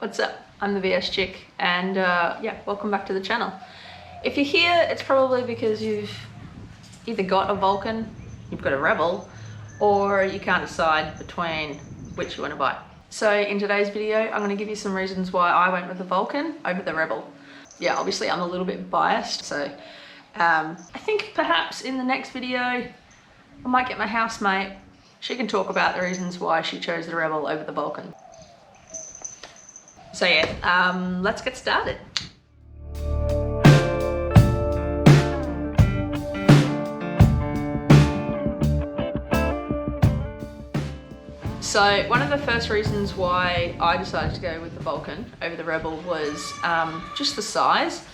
What's up? I'm the VS Chick, and yeah, welcome back to the channel. If you're here, it's probably because you've either got a Vulcan, you've got a Rebel, or you can't decide between which you want to buy. So in today's video, I'm going to give you some reasons why I went with the Vulcan over the Rebel. Yeah, obviously I'm a little bit biased, so I think perhaps in the next video, I might get my housemate. She can talk about the reasons why she chose the Rebel over the Vulcan. So yeah, let's get started. So one of the first reasons why I decided to go with the Vulcan over the Rebel was just the size.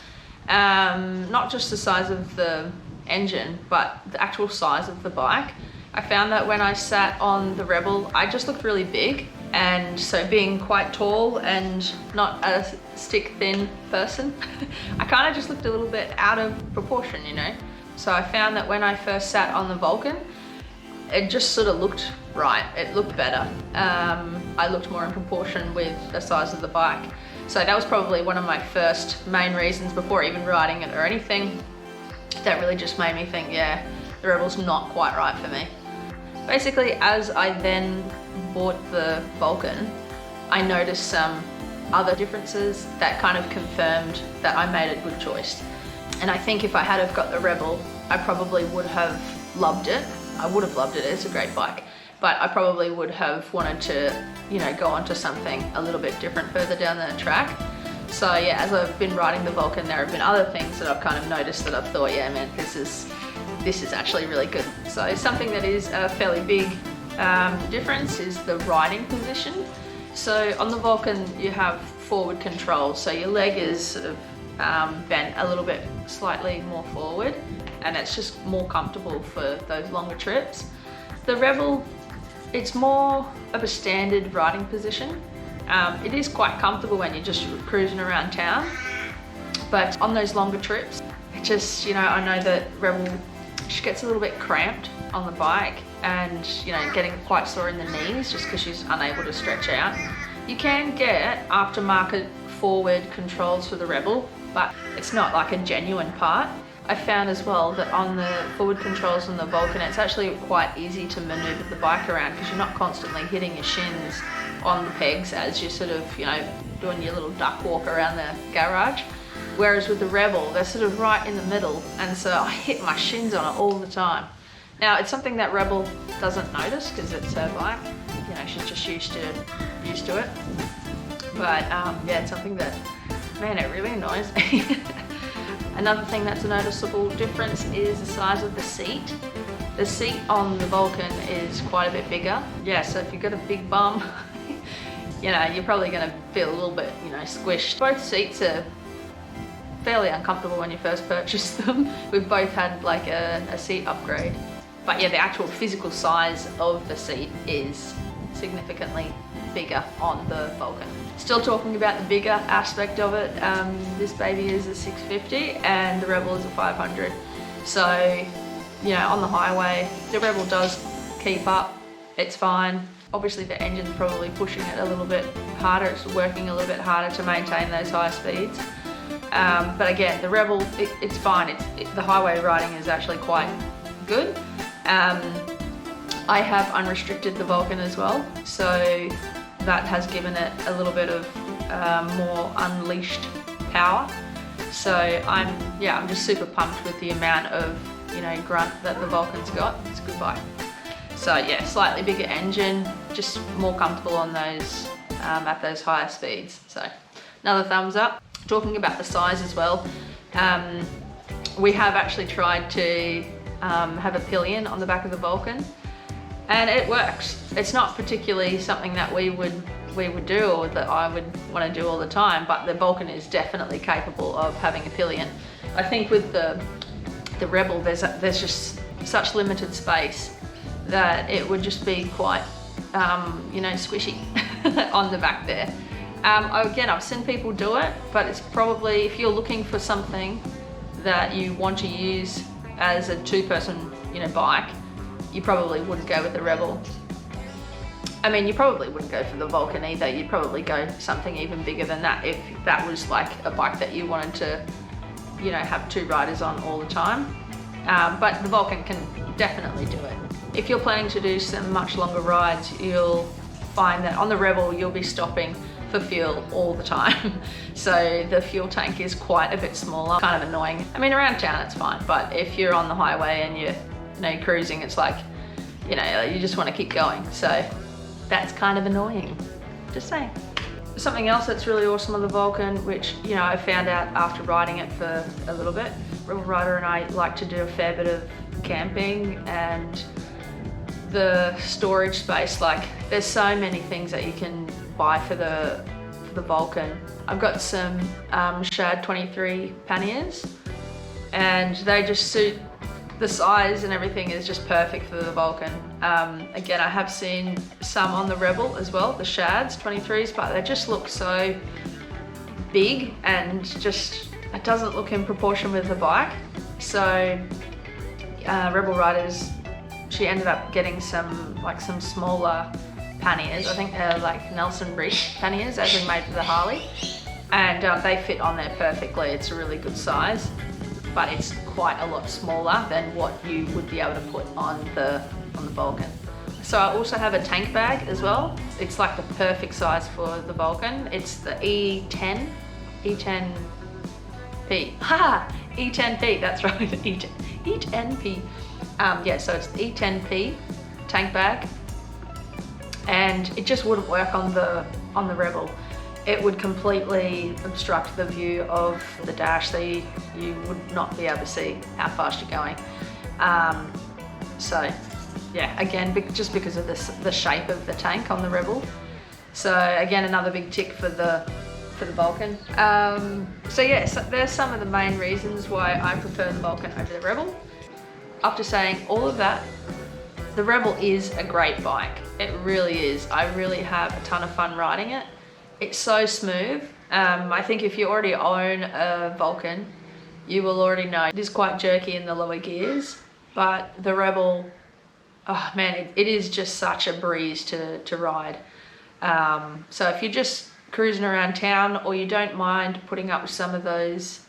Not just the size of the engine, but the actual size of the bike. I found that when I sat on the Rebel, I just looked really big. And so being quite tall and not a stick thin person, I kind of just looked a little bit out of proportion, you know? So I found that when I first sat on the Vulcan, it just sort of looked right. It looked better. I looked more in proportion with the size of the bike. So that was probably one of my first main reasons before even riding it or anything. That really just made me think, yeah, the Rebel's not quite right for me. Basically, as I then bought the Vulcan, I noticed some other differences that kind of confirmed that I made a good choice. And I think if I had have got the Rebel, I probably would have loved it. I would have loved it, it's a great bike. But I probably would have wanted to, you know, go on to something a little bit different further down the track. So yeah, as I've been riding the Vulcan, there have been other things that I've kind of noticed that I've thought, yeah man, this is actually really good. So something that is a fairly big difference is the riding position. So on the Vulcan you have forward control, so your leg is sort of bent a little bit slightly more forward, and it's just more comfortable for those longer trips. The Rebel, it's more of a standard riding position. It is quite comfortable when you're just cruising around town, but on those longer trips, it just, you know, I know that Rebel, she gets a little bit cramped on the bike and, you know, getting quite sore in the knees just because she's unable to stretch out. You can get aftermarket forward controls for the Rebel, but it's not like a genuine part. I found as well that on the forward controls on the Vulcan, it's actually quite easy to maneuver the bike around because you're not constantly hitting your shins on the pegs as you're sort of, you know, doing your little duck walk around the garage. Whereas with the Rebel, they're sort of right in the middle, and so I hit my shins on it all the time. Now, it's something that Rebel doesn't notice because it's her bike. You know, she's just used to it. But yeah, it's something that, man, it really annoys me. Another thing that's a noticeable difference is the size of the seat. The seat on the Vulcan is quite a bit bigger. Yeah, so if you've got a big bum, you know, you're probably gonna feel a little bit, you know, squished. Both seats are fairly uncomfortable when you first purchase them. We've both had like a seat upgrade. But yeah, the actual physical size of the seat is significantly bigger on the Vulcan. Still talking about the bigger aspect of it, this baby is a 650 and the Rebel is a 500. So, you know, on the highway, the Rebel does keep up, it's fine. Obviously the engine's probably pushing it a little bit harder, it's working a little bit harder to maintain those high speeds. But again, the Rebel, it's fine. The highway riding is actually quite good. I have unrestricted the Vulcan as well, so that has given it a little bit of more unleashed power. So I'm just super pumped with the amount of, you know, grunt that the Vulcan's got. It's a good bike. So yeah, slightly bigger engine, just more comfortable on those at those higher speeds. So another thumbs up. Talking about the size as well, we have actually tried to have a pillion on the back of the Vulcan, and it works. It's not particularly something that we would do or that I would want to do all the time, but the Vulcan is definitely capable of having a pillion. I think with the Rebel, there's just such limited space that it would just be quite, you know, squishy on the back there. Again, I've seen people do it, but it's probably, if you're looking for something that you want to use as a two-person, you know, bike, you probably wouldn't go with the Rebel. I mean, you probably wouldn't go for the Vulcan either. You'd probably go something even bigger than that if that was like a bike that you wanted to, you know, have 2 riders on all the time. But the Vulcan can definitely do it. If you're planning to do some much longer rides, you'll find that on the Rebel, you'll be stopping for fuel all the time. So the fuel tank is quite a bit smaller, kind of annoying. I mean, around town it's fine, but if you're on the highway and you're, you know, cruising, it's like, you know, you just want to keep going. So that's kind of annoying, just saying. Something else that's really awesome on the Vulcan, which, you know, I found out after riding it for a little bit, Rebel Rider and I like to do a fair bit of camping, and the storage space, like there's so many things that you can buy for the Vulcan. I've got some Shad 23 panniers, and they just suit the size, and everything is just perfect for the Vulcan. Again, I have seen some on the Rebel as well, the Shads 23s, but they just look so big and just, it doesn't look in proportion with the bike. So Rebel Riders, she ended up getting some smaller panniers. I think they're like Nelson Reach panniers, as in made for the Harley, and they fit on there perfectly. It's a really good size, but it's quite a lot smaller than what you would be able to put on the Vulcan. So I also have a tank bag as well. It's like the perfect size for the Vulcan. It's the E10P. Haha, E10P, that's right, E10P. Yeah, so it's the E10P tank bag, and it just wouldn't work on the Rebel. It would completely obstruct the view of the dash, so you would not be able to see how fast you're going. So yeah, again, just because of the shape of the tank on the Rebel. So again, another big tick for the Vulcan. So yeah, so there's some of the main reasons why I prefer the Vulcan over the Rebel. After saying all of that, the Rebel is a great bike. It really is. I really have a ton of fun riding it. It's so smooth. I think if you already own a Vulcan, you will already know it is quite jerky in the lower gears, but the Rebel, oh man, it is just such a breeze to ride. So if you're just cruising around town, or you don't mind putting up with some of those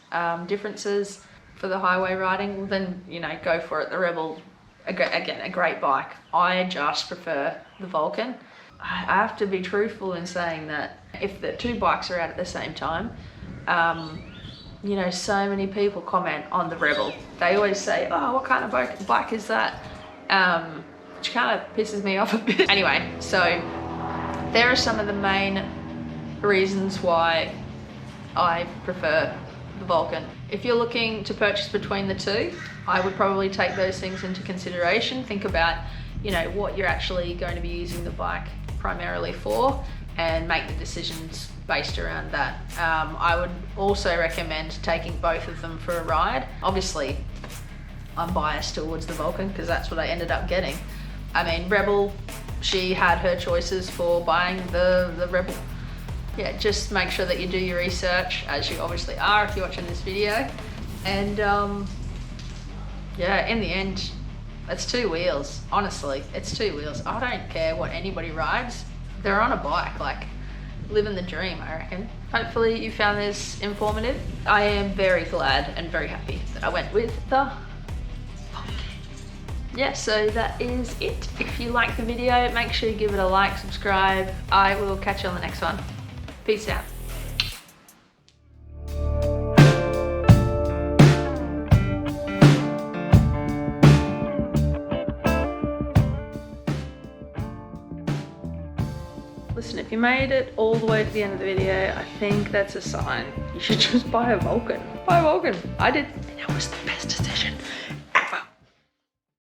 differences for the highway riding, well then, you know, go for it. The Rebel, again, a great bike. I just prefer the Vulcan. I have to be truthful in saying that if the 2 bikes are out at the same time, you know, so many people comment on the Rebel. They always say, oh, what kind of bike is that? Which kind of pisses me off a bit. Anyway, so there are some of the main reasons why I prefer the Vulcan. If you're looking to purchase between the 2, I would probably take those things into consideration. Think about, you know, what you're actually going to be using the bike primarily for, and make the decisions based around that. I would also recommend taking both of them for a ride. Obviously, I'm biased towards the Vulcan because that's what I ended up getting. I mean, Rebel, she had her choices for buying the Rebel. Yeah, just make sure that you do your research, as you obviously are if you're watching this video. And yeah, in the end, it's 2 wheels, honestly, it's 2 wheels. I don't care what anybody rides. They're on a bike, like, living the dream, I reckon. Hopefully you found this informative. I am very glad and very happy that I went with the Vulcan. Yeah, so that is it. If you like the video, make sure you give it a like, subscribe. I will catch you on the next one. Peace out. Listen, if you made it all the way to the end of the video, I think that's a sign you should just buy a Vulcan. Buy a Vulcan. I did. That was the best decision